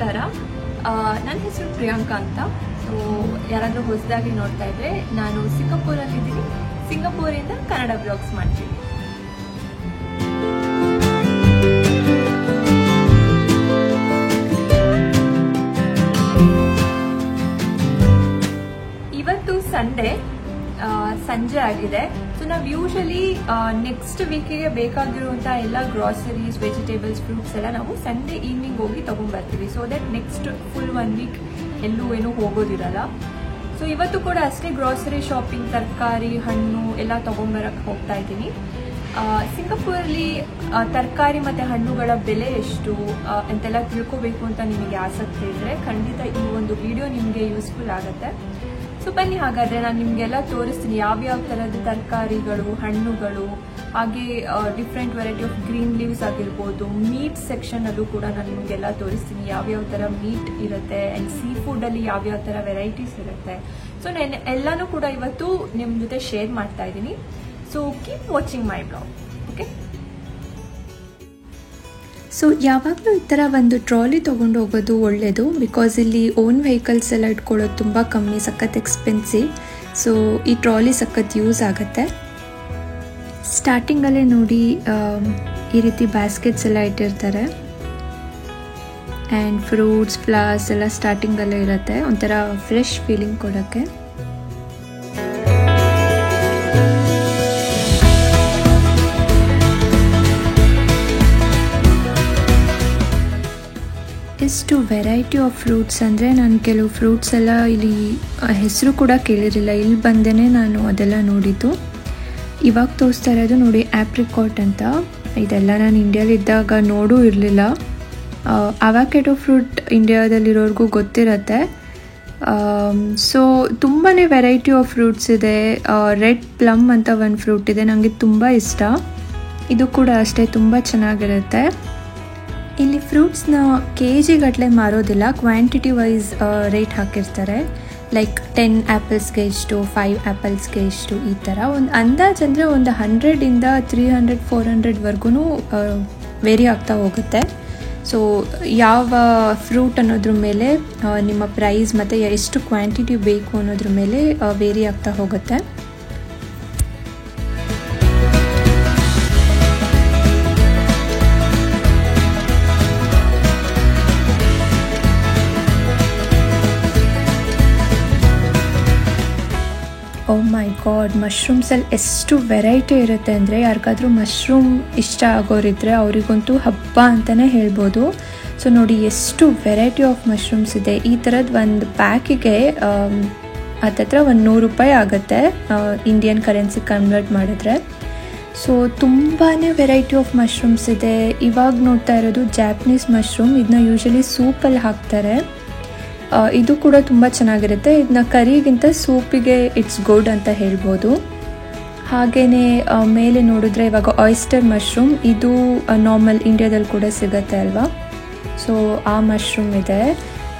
ನಮಸ್ಕಾರ. ನನ್ನ ಹೆಸರು ಪ್ರಿಯಾಂಕಾ ಅಂತ. ಸೊ ಯಾರಾದರೂ ಹೊಸದಾಗಿ ನೋಡ್ತಾ ಇದ್ರೆ, ನಾನು ಸಿಂಗಾಪುರಲ್ಲಿದ್ದೀನಿ. ಸಿಂಗಾಪುರಿಂದ ಕನ್ನಡ ಬ್ಲಾಗ್ಸ್ ಮಾಡ್ತೀನಿ. ಇವತ್ತು ಸಂಡೇ ಸಂಜೆ ಆಗಿದೆ. ಸೊ ನಾವು ಯೂಶಲಿ ನೆಕ್ಸ್ಟ್ ವೀಕಿಗೆ ಬೇಕಾಗಿರುವಂತಹ ಎಲ್ಲ ಗ್ರಾಸರೀಸ್, ವೆಜಿಟೇಬಲ್ಸ್, ಫ್ರೂಟ್ಸ್ ಎಲ್ಲ ನಾವು ಸಂಡೇ ಈವ್ನಿಂಗ್ ಹೋಗಿ ತಗೊಂಡ್ಬರ್ತೀವಿ. So that next full 1 week ಎಲ್ಲೂ ಏನೂ ಹೋಗೋದಿರಲ್ಲ. ಸೊ ಇವತ್ತು ಕೂಡ ಅಷ್ಟೇ ಗ್ರಾಸರಿ ಶಾಪಿಂಗ್, ತರಕಾರಿ, ಹಣ್ಣು ಎಲ್ಲ ತಗೊಂಡ್ಬರಕ್ಕೆ ಹೋಗ್ತಾ ಇದ್ದೀನಿ. ಸಿಂಗಾಪುರಲ್ಲಿ ತರಕಾರಿ ಮತ್ತು ಹಣ್ಣುಗಳ ಬೆಲೆ ಎಷ್ಟು ಅಂತೆಲ್ಲ ತಿಳ್ಕೋಬೇಕು ಅಂತ ನಿಮಗೆ ಆಸಕ್ತಿ ಇದ್ದರೆ ಖಂಡಿತ ಈ ಒಂದು ವಿಡಿಯೋ ನಿಮಗೆ ಯೂಸ್ಫುಲ್ ಆಗುತ್ತೆ. ಸೊ ಬನ್ನಿ, ಹಾಗಾದರೆ ನಾನು ನಿಮಗೆಲ್ಲ ತೋರಿಸ್ತೀನಿ ಯಾವ್ಯಾವ ಥರದ ತರಕಾರಿಗಳು, ಹಣ್ಣುಗಳು, ಹಾಗೆ different variety of green leaves ಆಗಿರ್ಬೋದು. ಮೀಟ್ ಸೆಕ್ಷನಲ್ಲೂ ಕೂಡ ನಾನು ನಿಮಗೆಲ್ಲ ತೋರಿಸ್ತೀನಿ ಯಾವ್ಯಾವ ಥರ ಮೀಟ್ ಇರುತ್ತೆ ಆ್ಯಂಡ್ ಸೀ ಫುಡ್ಡಲ್ಲಿ ಯಾವ್ಯಾವ ಥರ ವೆರೈಟೀಸ್ ಇರುತ್ತೆ. ಸೊ ನಾನು ಎಲ್ಲನೂ ಕೂಡ ಇವತ್ತು ನಿಮ್ಮ ಜೊತೆ ಶೇರ್ ಮಾಡ್ತಾ ಇದ್ದೀನಿ. So keep watching my blog. Okay. So ಯಾವಾಗಲೂ ಈ ಥರ ಒಂದು ಟ್ರಾಲಿ ತೊಗೊಂಡು ಹೋಗೋದು ಒಳ್ಳೆಯದು. ಬಿಕಾಸ್ ಇಲ್ಲಿ ಓನ್ ವೆಹಿಕಲ್ಸ್ ಎಲ್ಲ ಇಟ್ಕೊಳ್ಳೋದು ತುಂಬ ಕಮ್ಮಿ, ಸಖತ್ ಎಕ್ಸ್ಪೆನ್ಸಿವ್. ಸೊ ಈ ಟ್ರಾಲಿ ಸಖತ್ ಯೂಸ್ ಆಗುತ್ತೆ. ಸ್ಟಾರ್ಟಿಂಗಲ್ಲೇ ನೋಡಿ ಈ ರೀತಿ ಬ್ಯಾಸ್ಕೆಟ್ಸ್ ಎಲ್ಲ ಇಟ್ಟಿರ್ತಾರೆ. ಆ್ಯಂಡ್ ಫ್ರೂಟ್ಸ್, ಫ್ಲವರ್ಸ್ ಎಲ್ಲ ಸ್ಟಾರ್ಟಿಂಗಲ್ಲೇ ಇರುತ್ತೆ, ಒಂಥರ ಫ್ರೆಶ್ ಫೀಲಿಂಗ್ ಕೊಡೋಕ್ಕೆ. ಎಷ್ಟು ವೆರೈಟಿ ಆಫ್ ಫ್ರೂಟ್ಸ್ ಅಂದರೆ, ನಾನು ಕೆಲವು ಫ್ರೂಟ್ಸ್ ಎಲ್ಲ ಇಲ್ಲಿ ಹೆಸರು ಕೂಡ ಕೇಳಿರಲಿಲ್ಲ. ಇಲ್ಲಿ ಬಂದೇ ನಾನು ಅದೆಲ್ಲ ನೋಡಿದ್ದು. ಇವಾಗ ತೋರಿಸ್ತಾ ಇರೋದು ನೋಡಿ ಆಪ್ರಿಕಾಟ್ ಅಂತ. ಇದೆಲ್ಲ ನಾನು ಇಂಡಿಯಾಲಿದ್ದಾಗ ನೋಡೂ ಇರಲಿಲ್ಲ. Avocado fruit ಇಂಡಿಯಾದಲ್ಲಿರೋರ್ಗೂ ಗೊತ್ತಿರತ್ತೆ. ಸೊ ತುಂಬಾ ವೆರೈಟಿ ಆಫ್ ಫ್ರೂಟ್ಸ್ ಇದೆ. ರೆಡ್ ಪ್ಲಮ್ ಅಂತ ಒಂದು ಫ್ರೂಟ್ ಇದೆ, ನನಗೆ ತುಂಬ ಇಷ್ಟ. ಇದು ಕೂಡ ಅಷ್ಟೇ ತುಂಬ ಚೆನ್ನಾಗಿರುತ್ತೆ. ಇಲ್ಲಿ ಫ್ರೂಟ್ಸ್ನ KG ಗಟ್ಟಲೆ ಮಾರೋದಿಲ್ಲ, ಕ್ವಾಂಟಿಟಿ ವೈಸ್ ರೇಟ್ ಹಾಕಿರ್ತಾರೆ. ಲೈಕ್ 10 ಆ್ಯಪಲ್ಸ್ಗೆ ಇಷ್ಟು, 5 ಆ್ಯಪಲ್ಸ್ಗೆ ಇಷ್ಟು, ಈ ಥರ ಒಂದು ಅಂದಾಜು ಅಂದರೆ ಒಂದು 100ಇಂದ 300-400ವರೆಗೂ ವೇರಿ ಆಗ್ತಾ ಹೋಗುತ್ತೆ. ಸೊ ಯಾವ ಫ್ರೂಟ್ ಅನ್ನೋದ್ರ ಮೇಲೆ ನಿಮ್ಮ ಪ್ರೈಸ್ ಮತ್ತು ಎಷ್ಟು ಕ್ವಾಂಟಿಟಿ ಬೇಕು ಅನ್ನೋದ್ರ ಮೇಲೆ ವೇರಿ ಆಗ್ತಾ ಹೋಗುತ್ತೆ. ಓ ಮೈ ಗಾಡ್, ಮಶ್ರೂಮ್ಸಲ್ಲಿ ಎಷ್ಟು ವೆರೈಟಿ ಇರುತ್ತೆ ಅಂದರೆ, ಯಾರಿಗಾದ್ರೂ ಮಶ್ರೂಮ್ ಇಷ್ಟ ಆಗೋರಿದ್ರೆ ಅವರಿಗಂತೂ ಹಬ್ಬ ಅಂತಲೇ ಹೇಳ್ಬೋದು. ಸೊ ನೋಡಿ ಎಷ್ಟು ವೆರೈಟಿ ಆಫ್ ಮಶ್ರೂಮ್ಸ್ ಇದೆ. ಈ ಥರದ್ದು ಒಂದು ಪ್ಯಾಕಿಗೆ ಹತ್ತತ್ರ ಒಂದು $100 ಆಗುತ್ತೆ ಇಂಡಿಯನ್ ಕರೆನ್ಸಿ ಕನ್ವರ್ಟ್ ಮಾಡಿದ್ರೆ. ಸೊ ತುಂಬಾ ವೆರೈಟಿ ಆಫ್ ಮಶ್ರೂಮ್ಸ್ ಇದೆ. ಇವಾಗ ನೋಡ್ತಾ ಇರೋದು ಜಾಪನೀಸ್ ಮಶ್ರೂಮ್. ಇದನ್ನ ಯೂಶಲಿ ಸೂಪಲ್ಲಿ ಹಾಕ್ತಾರೆ. ಇದು ಕೂಡ ತುಂಬ ಚೆನ್ನಾಗಿರುತ್ತೆ. ಇದನ್ನ ಕರಿಗಿಂತ ಸೂಪಿಗೆ ಇಟ್ಸ್ ಗುಡ್ ಅಂತ ಹೇಳ್ಬೋದು. ಹಾಗೆಯೇ ಮೇಲೆ ನೋಡಿದ್ರೆ ಇವಾಗ ಆಯಿಸ್ಟರ್ ಮಶ್ರೂಮ್, ಇದು ನಾರ್ಮಲ್ ಇಂಡಿಯಾದಲ್ಲಿ ಕೂಡ ಸಿಗುತ್ತೆ ಅಲ್ವಾ. ಸೊ ಆ ಮಶ್ರೂಮ್ ಇದೆ.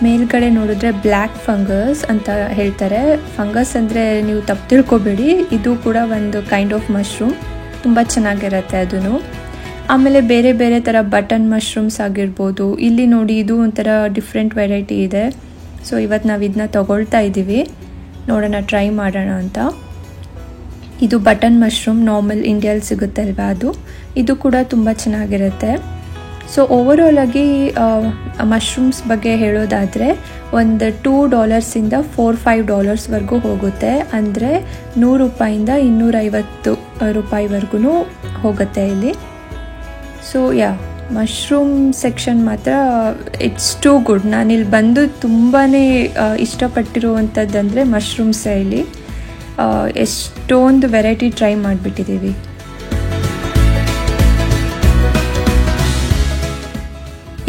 ಮೇಲ್ಗಡೆ ನೋಡಿದ್ರೆ ಬ್ಲ್ಯಾಕ್ ಫಂಗಸ್ ಅಂತ ಹೇಳ್ತಾರೆ. ಫಂಗಸ್ ಅಂದರೆ ನೀವು ತಪ್ಪು ತಿಳ್ಕೊಬೇಡಿ, ಇದು ಕೂಡ ಒಂದು ಕೈಂಡ್ ಆಫ್ ಮಶ್ರೂಮ್, ತುಂಬ ಚೆನ್ನಾಗಿರುತ್ತೆ ಅದೂ. ಆಮೇಲೆ ಬೇರೆ ಬೇರೆ ಥರ ಬಟನ್ ಮಶ್ರೂಮ್ಸ್ ಆಗಿರ್ಬೋದು. ಇಲ್ಲಿ ನೋಡಿ ಇದು ಒಂಥರ ಡಿಫ್ರೆಂಟ್ ವೆರೈಟಿ ಇದೆ. ಸೊ ಇವತ್ತು ನಾವು ಇದನ್ನ ತಗೊಳ್ತಾ ಇದ್ದೀವಿ, ನೋಡೋಣ, ಟ್ರೈ ಮಾಡೋಣ ಅಂತ. ಇದು ಬಟನ್ ಮಶ್ರೂಮ್, ನಾರ್ಮಲ್ ಇಂಡಿಯಲ್ಲಿ ಸಿಗುತ್ತೆ ಅಲ್ವಾ ಅದು. ಇದು ಕೂಡ ತುಂಬ ಚೆನ್ನಾಗಿರುತ್ತೆ. ಸೊ ಓವರಾಲ್ ಆಗಿ ಮಶ್ರೂಮ್ಸ್ ಬಗ್ಗೆ ಹೇಳೋದಾದರೆ ಒಂದು $2ಇಂದ $4-5ವರೆಗೂ ಹೋಗುತ್ತೆ. ಅಂದರೆ $100ಇಂದ $250ವರೆಗೂ ಹೋಗುತ್ತೆ ಇಲ್ಲಿ. ಸೊ ಮಶ್ರೂಮ್ ಸೆಕ್ಷನ್ ಮಾತ್ರ ಇಟ್ಸ್ ಟೂ ಗುಡ್. ನಾನಿಲ್ಲಿ ಬಂದು ತುಂಬಾ ಇಷ್ಟಪಟ್ಟಿರುವಂಥದ್ದಂದರೆ ಮಶ್ರೂಮ್ಸೇ. ಇಲ್ಲಿ ಎಷ್ಟೊಂದು ವೆರೈಟಿ ಟ್ರೈ ಮಾಡಿಬಿಟ್ಟಿದ್ದೀವಿ.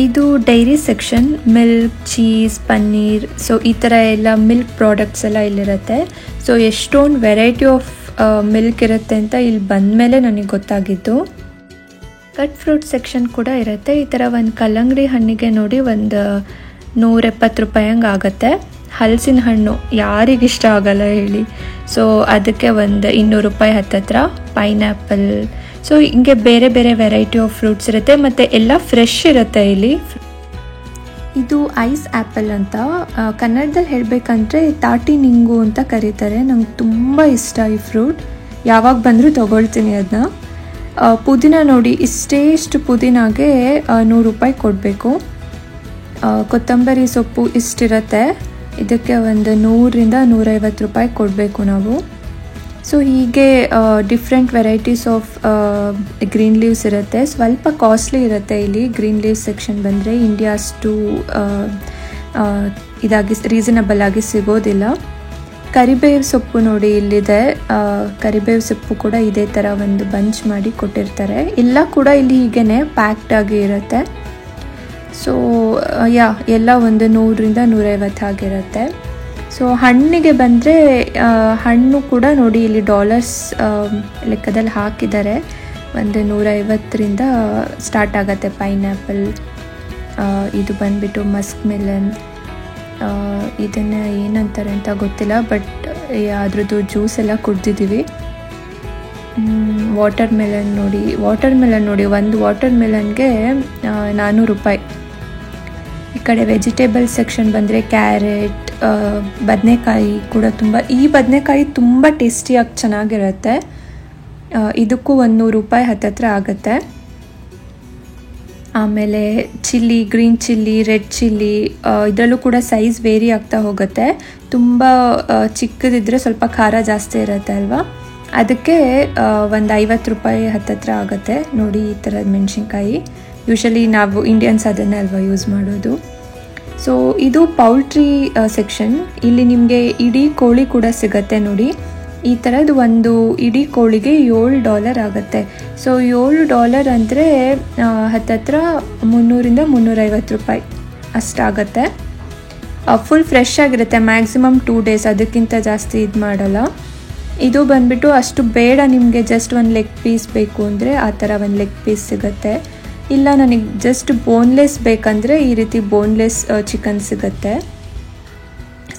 ಇದು dairy section, milk, cheese, paneer, so ಈ ಥರ ಎಲ್ಲ ಮಿಲ್ಕ್ ಪ್ರಾಡಕ್ಟ್ಸ್ ಎಲ್ಲ ಇಲ್ಲಿರುತ್ತೆ. ಸೊ ಎಷ್ಟೊಂದು ವೆರೈಟಿ ಆಫ್ ಮಿಲ್ಕ್ ಇರುತ್ತೆ ಅಂತ ಇಲ್ಲಿ ಬಂದಮೇಲೆ ನನಗೆ ಗೊತ್ತಾಗಿದ್ದು. ಕಟ್ ಫ್ರೂಟ್ ಸೆಕ್ಷನ್ ಕೂಡ ಇರುತ್ತೆ. ಈ ಥರ ಒಂದು ಕಲ್ಲಂಗಡಿ ಹಣ್ಣಿಗೆ ನೋಡಿ ಒಂದು $170 ಹಂಗೆ ಆಗುತ್ತೆ. ಹಲಸಿನ ಹಣ್ಣು ಯಾರಿಗಿಷ್ಟ ಆಗಲ್ಲ ಹೇಳಿ. ಸೊ ಅದಕ್ಕೆ ಒಂದು $200 ಹತ್ತತ್ರ. ಪೈನಾಪಲ್, ಸೊ ಹಿಂಗೆ ಬೇರೆ ಬೇರೆ ವೆರೈಟಿ ಆಫ್ ಫ್ರೂಟ್ಸ್ ಇರುತ್ತೆ ಮತ್ತು ಎಲ್ಲ ಫ್ರೆಶ್ ಇರುತ್ತೆ ಇಲ್ಲಿ. ಇದು ಐಸ್ ಆ್ಯಪಲ್ ಅಂತ, ಕನ್ನಡದಲ್ಲಿ ಹೇಳಬೇಕಂದ್ರೆ ತಾಟಿ ನಿಂಗು ಅಂತ ಕರೀತಾರೆ. ನಂಗೆ ತುಂಬ ಇಷ್ಟ ಈ ಫ್ರೂಟ್, ಯಾವಾಗ ಬಂದರೂ ತೊಗೊಳ್ತೀನಿ ಅದನ್ನ. ಪುದೀನ ನೋಡಿ, ಇಷ್ಟು ಪುದೀನಾಗೆ 100 ರೂಪಾಯಿ ಕೊಡಬೇಕು. ಕೊತ್ತಂಬರಿ ಸೊಪ್ಪು ಇಷ್ಟಿರುತ್ತೆ, ಇದಕ್ಕೆ ಒಂದು 100ರಿಂದ 150 ರೂಪಾಯಿ ಕೊಡಬೇಕು ನಾವು. ಸೊ ಹೀಗೆ different varieties of green leaves ಇರುತ್ತೆ. ಸ್ವಲ್ಪ ಕಾಸ್ಟ್ಲಿ ಇರುತ್ತೆ ಇಲ್ಲಿ ಗ್ರೀನ್ ಲೀವ್ಸ್ ಸೆಕ್ಷನ್ ಬಂದರೆ. ಇಂಡಿಯಾ ಅಷ್ಟು ಇದಾಗಿ ರೀಸನಬಲ್ ಆಗಿ ಸಿಗೋದಿಲ್ಲ. ಕರಿಬೇವು ಸೊಪ್ಪು ನೋಡಿ ಇಲ್ಲಿದೆ. ಕರಿಬೇವು ಸೊಪ್ಪು ಕೂಡ ಇದೇ ಥರ ಒಂದು ಬಂಚ್ ಮಾಡಿ ಕೊಟ್ಟಿರ್ತಾರೆ. ಎಲ್ಲ ಕೂಡ ಇಲ್ಲಿ ಹೀಗೇ ಪ್ಯಾಕ್ಡ್ ಆಗಿ ಇರುತ್ತೆ. ಸೊ ಎಲ್ಲ ಒಂದು 100ರಿಂದ 150 ಆಗಿರುತ್ತೆ. ಸೊ ಹಣ್ಣಿಗೆ ಬಂದರೆ ಹಣ್ಣು ಕೂಡ ನೋಡಿ ಇಲ್ಲಿ ಡಾಲರ್ಸ್ ಲೆಕ್ಕದಲ್ಲಿ ಹಾಕಿದ್ದಾರೆ. ಒಂದು 150ರಿಂದ ಸ್ಟಾರ್ಟ್ ಆಗುತ್ತೆ. ಪೈನಾಪಲ್, ಇದು ಬಂದುಬಿಟ್ಟು ಮಸ್ಕ್ ಮೆಲನ್, ಇದನ್ನು ಏನಂತಾರೆ ಅಂತ ಗೊತ್ತಿಲ್ಲ, ಬಟ್ ಅದ್ರದ್ದು ಜ್ಯೂಸ್ ಎಲ್ಲ ಕುಡ್ದಿದ್ದೀವಿ. ವಾಟರ್ ಮೆಲನ್ ನೋಡಿ, ಒಂದು ವಾಟರ್ ಮೆಲನ್ಗೆ 400 ರೂಪಾಯಿ. ಈ ಕಡೆ ವೆಜಿಟೇಬಲ್ ಸೆಕ್ಷನ್ ಬಂದರೆ ಕ್ಯಾರೆಟ್, ಬದನೆಕಾಯಿ ಕೂಡ ಈ ಬದನೆಕಾಯಿ ತುಂಬ ಟೇಸ್ಟಿಯಾಗಿ ಚೆನ್ನಾಗಿರುತ್ತೆ. ಇದಕ್ಕೂ 100 ರೂಪಾಯಿ ಹತ್ತತ್ರ ಆಗುತ್ತೆ. ಆಮೇಲೆ chilli, green chilli, red chilli, ಇದರಲ್ಲೂ ಕೂಡ ಸೈಜ್ ವೇರಿ ಆಗ್ತಾ ಹೋಗುತ್ತೆ. ತುಂಬ ಚಿಕ್ಕದಿದ್ದರೆ ಸ್ವಲ್ಪ ಖಾರ ಜಾಸ್ತಿ ಇರುತ್ತೆ ಅಲ್ವಾ, ಅದಕ್ಕೆ ಒಂದು 50 ರೂಪಾಯಿ ಹತ್ತತ್ರ ಆಗುತ್ತೆ. ನೋಡಿ ಈ ಥರದ ಮೆಣಸಿನ್ಕಾಯಿ, ಯೂಶಲಿ ನಾವು ಇಂಡಿಯನ್ಸ್ ಅದನ್ನೇ ಅಲ್ವಾ ಯೂಸ್ ಮಾಡೋದು. ಸೊ ಇದು ಪೌಲ್ಟ್ರಿ ಸೆಕ್ಷನ್. ಇಲ್ಲಿ ನಿಮಗೆ ಇಡೀ ಕೋಳಿ ಕೂಡ ಸಿಗುತ್ತೆ ನೋಡಿ. ಈ ಥರದ್ದು ಒಂದು ಇಡೀ ಕೋಳಿಗೆ $7 ಆಗುತ್ತೆ. ಸೊ $7 ಅಂದರೆ ಹತ್ತತ್ರ 300ರಿಂದ 350 ರೂಪಾಯಿ ಅಷ್ಟಾಗುತ್ತೆ. ಫುಲ್ ಫ್ರೆಶ್ ಆಗಿರುತ್ತೆ. ಮ್ಯಾಕ್ಸಿಮಮ್ 2 ಡೇಸ್, ಅದಕ್ಕಿಂತ ಜಾಸ್ತಿ ಇದು ಮಾಡಲ್ಲ. ಇದು ಬಂದುಬಿಟ್ಟು ಅಷ್ಟು ಬೇಡ ನಿಮಗೆ, ಜಸ್ಟ್ ಒಂದು ಲೆಗ್ ಪೀಸ್ ಬೇಕು ಅಂದರೆ ಆ ಥರ ಒಂದು ಲೆಗ್ ಪೀಸ್ ಸಿಗುತ್ತೆ. ಇಲ್ಲ ನನಗೆ ಜಸ್ಟ್ ಬೋನ್ಲೆಸ್ ಬೇಕಂದರೆ ಈ ರೀತಿ ಬೋನ್ಲೆಸ್ ಚಿಕನ್ ಸಿಗುತ್ತೆ.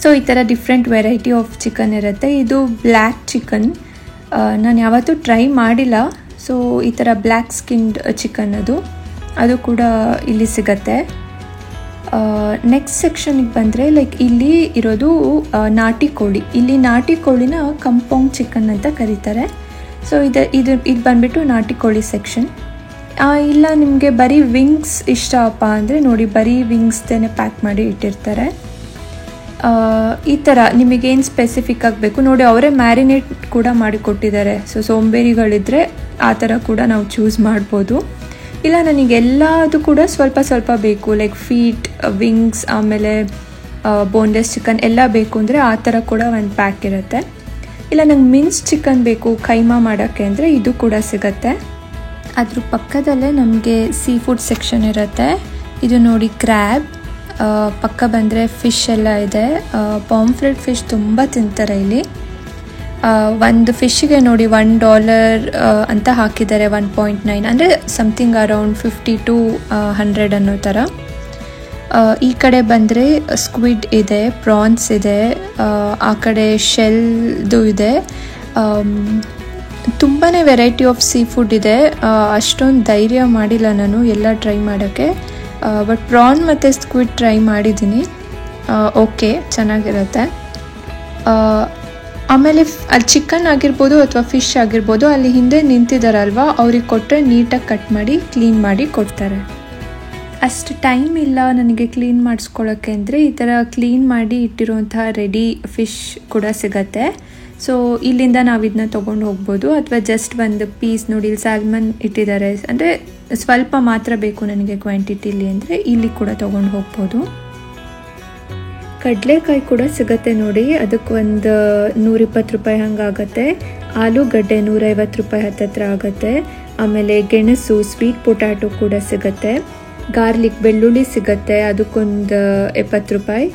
ಸೊ ಈ ಥರ ಡಿಫ್ರೆಂಟ್ ವೆರೈಟಿ ಆಫ್ ಚಿಕನ್ ಇರುತ್ತೆ. ಇದು ಬ್ಲ್ಯಾಕ್ ಚಿಕನ್, ನಾನು ಯಾವತ್ತೂ ಟ್ರೈ ಮಾಡಿಲ್ಲ. ಸೊ ಈ ಥರ ಬ್ಲ್ಯಾಕ್ ಸ್ಕಿನ್ಡ್ ಚಿಕನ್ ಅದು ಕೂಡ ಇಲ್ಲಿ ಸಿಗುತ್ತೆ. ನೆಕ್ಸ್ಟ್ ಸೆಕ್ಷನ್ಗೆ ಬಂದರೆ ಲೈಕ್ ಇಲ್ಲಿ ಇರೋದು ನಾಟಿ ಕೋಳಿ. ಇಲ್ಲಿ ನಾಟಿ ಕೋಳಿನ ಕಂಪೌಂಡ್ ಚಿಕನ್ ಅಂತ ಕರೀತಾರೆ. ಸೊ ಇದು ಬಂದುಬಿಟ್ಟು ನಾಟಿ ಕೋಳಿ ಸೆಕ್ಷನ್. ಇಲ್ಲ ನಿಮಗೆ ಬರೀ ವಿಂಗ್ಸ್ ಇಷ್ಟಪ್ಪ ಅಂದರೆ ನೋಡಿ, ಬರೀ ವಿಂಗ್ಸ್ದೇ ಪ್ಯಾಕ್ ಮಾಡಿ ಇಟ್ಟಿರ್ತಾರೆ. ಈ ಥರ ನಿಮಗೇನು ಸ್ಪೆಸಿಫಿಕ್ ಆಗಬೇಕು ನೋಡಿ, ಅವರೇ ಮ್ಯಾರಿನೇಟ್ ಕೂಡ ಮಾಡಿ ಕೊಟ್ಟಿದ್ದಾರೆ. ಸೊ ಸೋಂಬೇರಿಗಳಿದ್ದರೆ ಆ ಥರ ಕೂಡ ನಾವು ಚೂಸ್ ಮಾಡ್ಬೋದು. ಇಲ್ಲ ನನಗೆಲ್ಲದು ಕೂಡ ಸ್ವಲ್ಪ ಸ್ವಲ್ಪ ಬೇಕು, ಲೈಕ್ ಫೀಟ್, ವಿಂಗ್ಸ್, ಆಮೇಲೆ ಬೋನ್ಲೆಸ್ ಚಿಕನ್ ಎಲ್ಲ ಬೇಕು ಅಂದರೆ ಆ ಥರ ಕೂಡ ಒಂದು ಪ್ಯಾಕ್ ಇರುತ್ತೆ. ಇಲ್ಲ ನಂಗೆ ಮಿನ್ಸ್ ಚಿಕನ್ ಬೇಕು ಕೈಮಾ ಮಾಡೋಕ್ಕೆ ಅಂದರೆ ಇದು ಕೂಡ ಸಿಗುತ್ತೆ. ಅದ್ರ ಪಕ್ಕದಲ್ಲೇ ನಮಗೆ ಸೀ ಫುಡ್ ಸೆಕ್ಷನ್ ಇರುತ್ತೆ. ಇದು ನೋಡಿ ಕ್ರ್ಯಾಬ್, ಪಕ್ಕ ಬಂದರೆ ಫಿಶ್ ಎಲ್ಲ ಇದೆ. ಪಾಂಫ್ರೆಟ್ ಫಿಶ್ ತುಂಬ ತಿಂತಾರೆ ಇಲ್ಲಿ. ಒಂದು ಫಿಶ್ಗೆ ನೋಡಿ $1 ಅಂತ ಹಾಕಿದ್ದಾರೆ. 1.9 ಅಂದರೆ ಸಮಥಿಂಗ್ ಅರೌಂಡ್ 50 to 100 ಅನ್ನೋ ಥರ. ಈ ಕಡೆ ಬಂದರೆ ಸ್ಕ್ವಿಡ್ ಇದೆ, ಪ್ರಾನ್ಸ್ ಇದೆ, ಆ ಕಡೆ ಶೆಲ್ದು ಇದೆ. ತುಂಬಾ ವೆರೈಟಿ ಆಫ್ ಸೀ ಫುಡ್ ಇದೆ. ಅಷ್ಟೊಂದು ಧೈರ್ಯ ಮಾಡಿಲ್ಲ ನಾನು ಎಲ್ಲ ಟ್ರೈ ಮಾಡೋಕ್ಕೆ, ಬಟ್ ಪ್ರಾನ್ ಮತ್ತು ಸ್ಕ್ವಿಡ್ ಟ್ರೈ ಮಾಡಿದ್ದೀನಿ. ಓಕೆ, ಚೆನ್ನಾಗಿರುತ್ತೆ. ಆಮೇಲೆ ಅಲ್ಲಿ ಚಿಕನ್ ಆಗಿರ್ಬೋದು ಅಥವಾ ಫಿಶ್ ಆಗಿರ್ಬೋದು, ಅಲ್ಲಿ ಹಿಂದೆ ನಿಂತಿದ್ದಾರಲ್ವ, ಅವ್ರಿಗೆ ಕೊಟ್ಟರೆ ನೀಟಾಗಿ ಕಟ್ ಮಾಡಿ ಕ್ಲೀನ್ ಮಾಡಿ ಕೊಡ್ತಾರೆ. ಅಷ್ಟು ಟೈಮ್ ಇಲ್ಲ ನನಗೆ ಕ್ಲೀನ್ ಮಾಡಿಸ್ಕೊಳ್ಳೋಕ್ಕೆ ಅಂದರೆ ಈ ಥರ ಕ್ಲೀನ್ ಮಾಡಿ ಇಟ್ಟಿರುವಂತಹ ರೆಡಿ ಫಿಶ್ ಕೂಡ ಸಿಗತ್ತೆ. ಸೊ ಇಲ್ಲಿಂದ ನಾವು ಇದನ್ನ ತೊಗೊಂಡು ಹೋಗ್ಬೋದು, ಅಥವಾ ಜಸ್ಟ್ ಒಂದು ಪೀಸ್ ನೋಡಿ ಇಲ್ಲಿ ಸ್ಯಾಲ್ಮನ್ ಇಟ್ಟಿದ್ದಾರೆ, ಅಂದರೆ ಸ್ವಲ್ಪ ಮಾತ್ರ ಬೇಕು ನನಗೆ ಕ್ವಾಂಟಿಟಿಲಿ ಅಂದರೆ ಇಲ್ಲಿ ಕೂಡ ತೊಗೊಂಡು ಹೋಗ್ಬೋದು. ಕಡಲೆಕಾಯಿ ಕೂಡ ಸಿಗುತ್ತೆ ನೋಡಿ, ಅದಕ್ಕೆ ಒಂದು 120 ರೂಪಾಯಿ ಹಂಗಾಗತ್ತೆ. ಆಲೂಗಡ್ಡೆ 150 ರೂಪಾಯಿ ಹತ್ತತ್ರ ಆಗುತ್ತೆ. ಆಮೇಲೆ ಗೆಣಸು, ಸ್ವೀಟ್ ಪೊಟ್ಯಾಟೊ ಕೂಡ ಸಿಗುತ್ತೆ. ಗಾರ್ಲಿಕ್, ಬೆಳ್ಳುಳ್ಳಿ ಸಿಗುತ್ತೆ, ಅದಕ್ಕೊಂದು 70 ರೂಪಾಯಿ.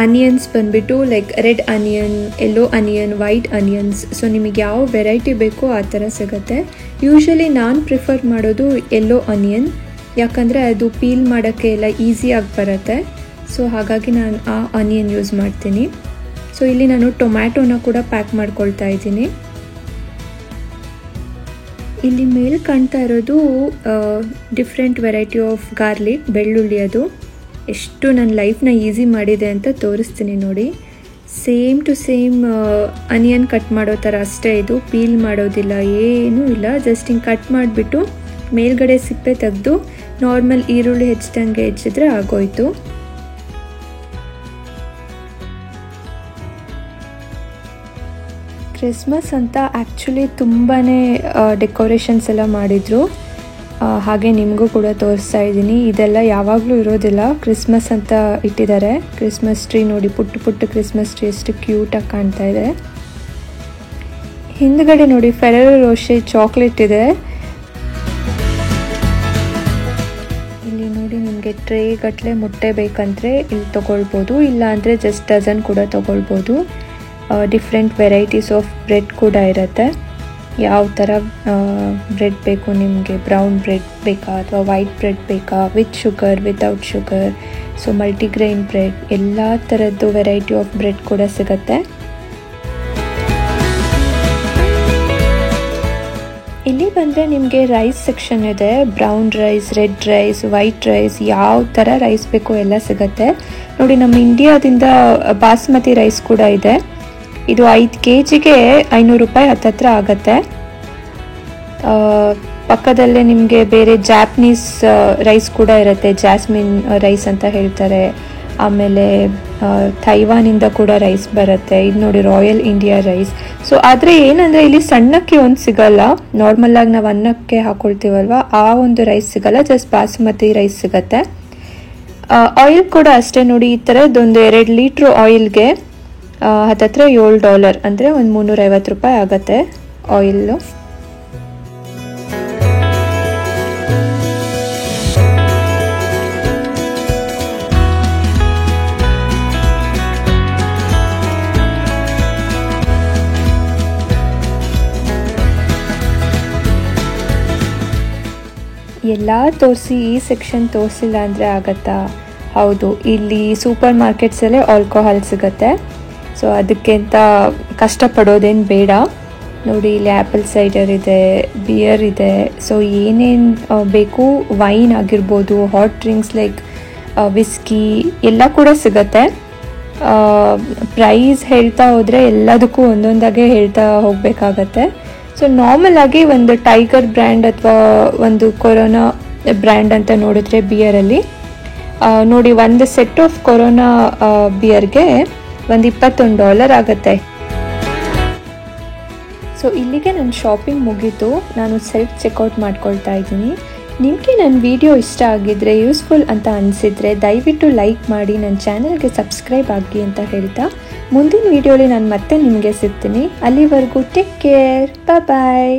ಅನಿಯನ್ಸ್ ಬಂದುಬಿಟ್ಟು like red onion, yellow onion, white onions. So ನಿಮಗೆ ಯಾವ ವೆರೈಟಿ ಬೇಕೋ ಆ ಥರ ಸಿಗುತ್ತೆ. ಯೂಶ್ವಲಿ ನಾನು ಪ್ರಿಫರ್ ಮಾಡೋದು ಯೆಲ್ಲೋ ಅನಿಯನ್, ಯಾಕಂದರೆ ಅದು ಪೀಲ್ ಮಾಡೋಕ್ಕೆ ಎಲ್ಲ ಈಸಿಯಾಗಿ ಬರುತ್ತೆ. ಸೊ ಹಾಗಾಗಿ ನಾನು ಆ ಆನಿಯನ್ ಯೂಸ್ ಮಾಡ್ತೀನಿ. ಸೊ ಇಲ್ಲಿ ನಾನು ಟೊಮ್ಯಾಟೋನ ಕೂಡ ಪ್ಯಾಕ್ ಮಾಡ್ಕೊಳ್ತಾ ಇದ್ದೀನಿ. ಇಲ್ಲಿ ಮೇಲೆ ಕಾಣ್ತಾ ಇರೋದು ಡಿಫ್ರೆಂಟ್ ವೆರೈಟಿ ಆಫ್ ಗಾರ್ಲಿಕ್, ಬೆಳ್ಳುಳ್ಳಿ. ಅದು ಎಷ್ಟು ನನ್ನ ಲೈಫ್ನ ಈಸಿ ಮಾಡಿದೆ ಅಂತ ತೋರಿಸ್ತೀನಿ ನೋಡಿ. Same to same onion cut ಮಾಡೋ ಥರ ಅಷ್ಟೇ, ಇದು ಪೀಲ್ ಮಾಡೋದಿಲ್ಲ, ಏನೂ ಇಲ್ಲ. ಜಸ್ಟ್ ಹಿಂಗೆ ಕಟ್ ಮಾಡಿಬಿಟ್ಟು ಮೇಲ್ಗಡೆ ಸಿಪ್ಪೆ ತೆಗೆದು ನಾರ್ಮಲ್ ಈರುಳ್ಳಿ ಹೆಚ್ಚಿದಂಗೆ ಹೆಚ್ಚಿದ್ರೆ ಆಗೋಯ್ತು. ಕ್ರಿಸ್ಮಸ್ ಅಂತ ಆ್ಯಕ್ಚುಲಿ ತುಂಬಾ ಡೆಕೋರೇಷನ್ಸ್ ಎಲ್ಲ ಮಾಡಿದರು. ಹಾಗೆ ನಿಮಗೂ ಕೂಡ ತೋರಿಸ್ತಾ ಇದ್ದೀನಿ. ಇದೆಲ್ಲ ಯಾವಾಗಲೂ ಇರೋದಿಲ್ಲ, ಕ್ರಿಸ್ಮಸ್ ಅಂತ ಇಟ್ಟಿದ್ದಾರೆ. ಕ್ರಿಸ್ಮಸ್ ಟ್ರೀ ನೋಡಿ, ಪುಟ್ಟ ಪುಟ್ಟ ಕ್ರಿಸ್ಮಸ್ ಟ್ರೀ ಎಷ್ಟು ಕ್ಯೂಟಾಗಿ ಕಾಣ್ತಾ ಇದೆ. ಹಿಂದ್ಗಡೆ ನೋಡಿ ಫೆರರೋ ರೋಶರ್ ಚಾಕ್ಲೇಟ್ ಇದೆ. ಇಲ್ಲಿ ನೋಡಿ ನಿಮಗೆ ಟ್ರೇ ಗಟ್ಟಲೆ ಮೊಟ್ಟೆ ಬೇಕಂದರೆ ಇಲ್ಲಿ ತೊಗೊಳ್ಬೋದು, ಇಲ್ಲ ಅಂದರೆ ಜಸ್ಟ್ ಡಜನ್ ಕೂಡ ತೊಗೊಳ್ಬೋದು. ಡಿಫ್ರೆಂಟ್ ವೆರೈಟೀಸ್ ಆಫ್ ಬ್ರೆಡ್ ಕೂಡ ಇರುತ್ತೆ. ಯಾವ ಥರ ಬ್ರೆಡ್ ಬೇಕು ನಿಮಗೆ, ಬ್ರೌನ್ ಬ್ರೆಡ್ ಬೇಕಾ ಅಥವಾ ವೈಟ್ ಬ್ರೆಡ್ ಬೇಕಾ, with sugar, without sugar, so multigrain bread, ಎಲ್ಲ ಥರದ್ದು ವೆರೈಟಿ ಆಫ್ ಬ್ರೆಡ್ ಕೂಡ ಸಿಗುತ್ತೆ. ಇಲ್ಲಿ ಬಂದರೆ ನಿಮಗೆ ರೈಸ್ ಸೆಕ್ಷನ್ ಇದೆ. Brown rice, red rice, white rice, ಯಾವ ಥರ ರೈಸ್ ಬೇಕೋ ಎಲ್ಲ ಸಿಗುತ್ತೆ ನೋಡಿ. ನಮ್ಮ ಇಂಡಿಯಾದಿಂದ ಬಾಸ್ಮತಿ ರೈಸ್ ಕೂಡ ಇದೆ. ಇದು 5 kgಗೆ 500 ರೂಪಾಯಿ ಹತ್ತತ್ರ ಆಗುತ್ತೆ. ಪಕ್ಕದಲ್ಲೇ ನಿಮಗೆ ಬೇರೆ ಜಾಪನೀಸ್ ರೈಸ್ ಕೂಡ ಇರುತ್ತೆ, ಜಾಸ್ಮಿನ್ ರೈಸ್ ಅಂತ ಹೇಳ್ತಾರೆ. ಆಮೇಲೆ ತೈವಾನಿಂದ ಕೂಡ ರೈಸ್ ಬರುತ್ತೆ. ಇದು ನೋಡಿ ರಾಯಲ್ ಇಂಡಿಯಾ ರೈಸ್. ಸೊ ಆದರೆ ಏನಂದರೆ ಇಲ್ಲಿ ಸಣ್ಣಕ್ಕೆ ಒಂದು ಸಿಗಲ್ಲ, ನಾರ್ಮಲಾಗಿ ನಾವು ಅನ್ನಕ್ಕೆ ಹಾಕೊಳ್ತೀವಲ್ವ ಆ ಒಂದು ರೈಸ್ ಸಿಗಲ್ಲ, ಜಸ್ಟ್ ಬಾಸುಮತಿ ರೈಸ್ ಸಿಗುತ್ತೆ. ಆಯಿಲ್ ಕೂಡ ಅಷ್ಟೇ ನೋಡಿ, ಈ ಥರದ್ದೊಂದು 2 ಲೀಟ್ರ್ ಆಯಿಲ್ಗೆ ಹತ್ತತ್ರ $7 ಅಂದರೆ ಒಂದು 350 ರೂಪಾಯಿ ಆಗುತ್ತೆ ಆಯಿಲ್ಲು. ಎಲ್ಲ ತೋರಿಸಿ ಈ ಸೆಕ್ಷನ್ ತೋರಿಸಿಲ್ಲ ಅಂದರೆ ಆಗತ್ತಾ? ಹೌದು, ಇಲ್ಲಿ ಸೂಪರ್ ಮಾರ್ಕೆಟ್ಸಲ್ಲೇ ಆಲ್ಕೋಹಾಲ್ ಸಿಗುತ್ತೆ. ಸೊ ಅದಕ್ಕೆ ಅಂತ ಕಷ್ಟಪಡೋದೇನು ಬೇಡ. ನೋಡಿ ಇಲ್ಲಿ ಆ್ಯಪಲ್ ಸೈಡರ್ ಇದೆ, ಬಿಯರ್ ಇದೆ. ಸೊ ಏನೇನು ಬೇಕು, ವೈನ್ ಆಗಿರ್ಬೋದು, ಹಾಟ್ ಡ್ರಿಂಕ್ಸ್ ಲೈಕ್ ವಿಸ್ಕಿ ಎಲ್ಲ ಕೂಡ ಸಿಗುತ್ತೆ. ಪ್ರೈಸ್ ಹೇಳ್ತಾ ಹೋದರೆ ಎಲ್ಲದಕ್ಕೂ ಒಂದೊಂದಾಗೆ ಹೇಳ್ತಾ ಹೋಗಬೇಕಾಗತ್ತೆ. ಸೊ ನಾರ್ಮಲ್ ಆಗಿ ಒಂದು ಟೈಗರ್ ಬ್ರ್ಯಾಂಡ್ ಅಥವಾ ಒಂದು ಕೊರೋನಾ ಬ್ರ್ಯಾಂಡ್ ಅಂತ ನೋಡಿದ್ರೆ ಬಿಯರಲ್ಲಿ ನೋಡಿ, ಒಂದು ಸೆಟ್ ಆಫ್ ಕೊರೋನಾ ಬಿಯರ್ಗೆ ಒಂದು $21 ಆಗುತ್ತೆ. ಸೊ ಇಲ್ಲಿಗೆ ನನ್ನ ಶಾಪಿಂಗ್ ಮುಗೀತು. ನಾನು ಸೆಲ್ಫ್ ಚೆಕ್ಔಟ್ ಮಾಡ್ಕೊಳ್ತಾ ಇದ್ದೀನಿ. ನಿಮಗೆ ನನ್ನ ವಿಡಿಯೋ ಇಷ್ಟ ಆಗಿದ್ದರೆ, ಯೂಸ್ಫುಲ್ ಅಂತ ಅನಿಸಿದರೆ ದಯವಿಟ್ಟು ಲೈಕ್ ಮಾಡಿ, ನನ್ನ ಚಾನಲ್ಗೆ ಸಬ್ಸ್ಕ್ರೈಬ್ ಆಗಿ ಅಂತ ಹೇಳ್ತಾ ಮುಂದಿನ ವಿಡಿಯೋಲಿ ನಾನು ಮತ್ತೆ ನಿಮಗೆ ಸಿಗ್ತೀನಿ. ಅಲ್ಲಿವರೆಗೂ ಟೇಕ್ ಕೇರ್, ಬಾಯ್.